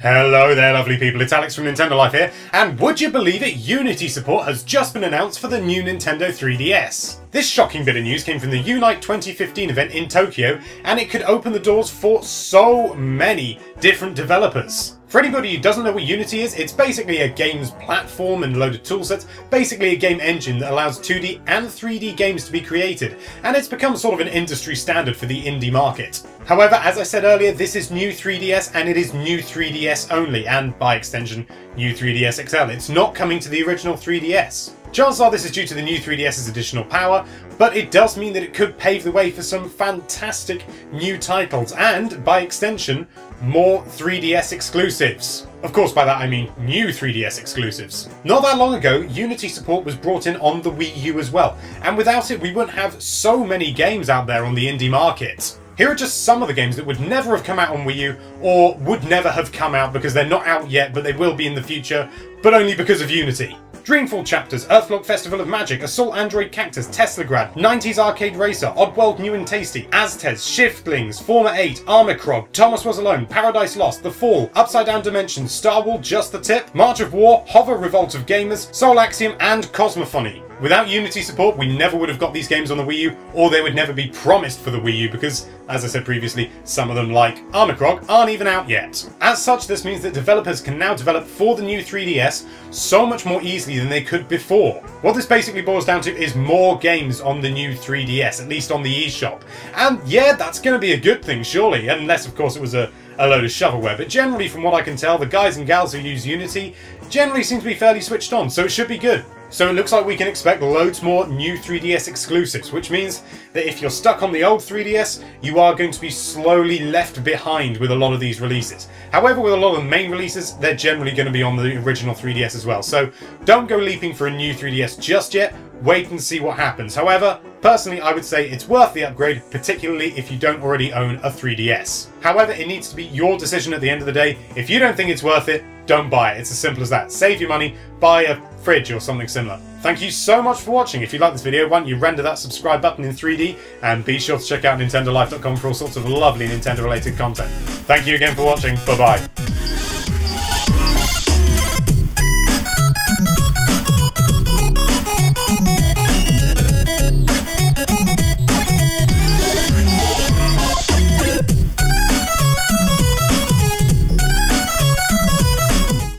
Hello there lovely people, it's Alex from Nintendo Life here, and would you believe it, Unity support has just been announced for the new Nintendo 3DS. This shocking bit of news came from the Unite 2015 event in Tokyo, and it could open the doors for so many different developers. For anybody who doesn't know what Unity is, it's basically a games platform and a load of toolsets, basically a game engine that allows 2D and 3D games to be created, and it's become sort of an industry standard for the indie market. However, as I said earlier, this is new 3DS and it is new 3DS only, and by extension, new 3DS XL. It's not coming to the original 3DS. Chances are this is due to the new 3DS's additional power, but it does mean that it could pave the way for some fantastic new titles and, by extension, more 3DS exclusives. Of course, by that I mean new 3DS exclusives. Not that long ago, Unity support was brought in on the Wii U as well, and without it we wouldn't have so many games out there on the indie market. Here are just some of the games that would never have come out on Wii U, or would never have come out because they're not out yet, but they will be in the future, but only because of Unity. Dreamfall Chapters, Earthlock Festival of Magic, Assault Android Cactus, Teslagrad, 90s Arcade Racer, Oddworld New and Tasty, Aztez, Shiftlings, Forma 8, Armicrog, Thomas Was Alone, Paradise Lost, The Fall, Upside Down Dimensions, Star Wars Just the Tip, March of War, Hover Revolt of Gamers, Soul Axiom, and Cosmophony. Without Unity support, we never would have got these games on the Wii U, or they would never be promised for the Wii U because, as I said previously, some of them, like Armicrog, aren't even out yet. As such, this means that developers can now develop for the new 3DS so much more easily than they could before. What this basically boils down to is more games on the new 3DS, at least on the eShop. And yeah, that's going to be a good thing, surely, unless of course it was a load of shovelware, but generally from what I can tell, the guys and gals who use Unity generally seem to be fairly switched on, so it should be good. So it looks like we can expect loads more new 3DS exclusives, which means that if you're stuck on the old 3DS, you are going to be slowly left behind with a lot of these releases. However, with a lot of the main releases, they're generally going to be on the original 3DS as well. So don't go leaping for a new 3DS just yet, wait and see what happens. However, personally, I would say it's worth the upgrade, particularly if you don't already own a 3DS. However, it needs to be your decision at the end of the day. If you don't think it's worth it, don't buy it. It's as simple as that. Save your money, buy a fridge or something similar. Thank you so much for watching. If you like this video, why don't you render that subscribe button in 3D, and be sure to check out NintendoLife.com for all sorts of lovely Nintendo related content. Thank you again for watching. Bye bye.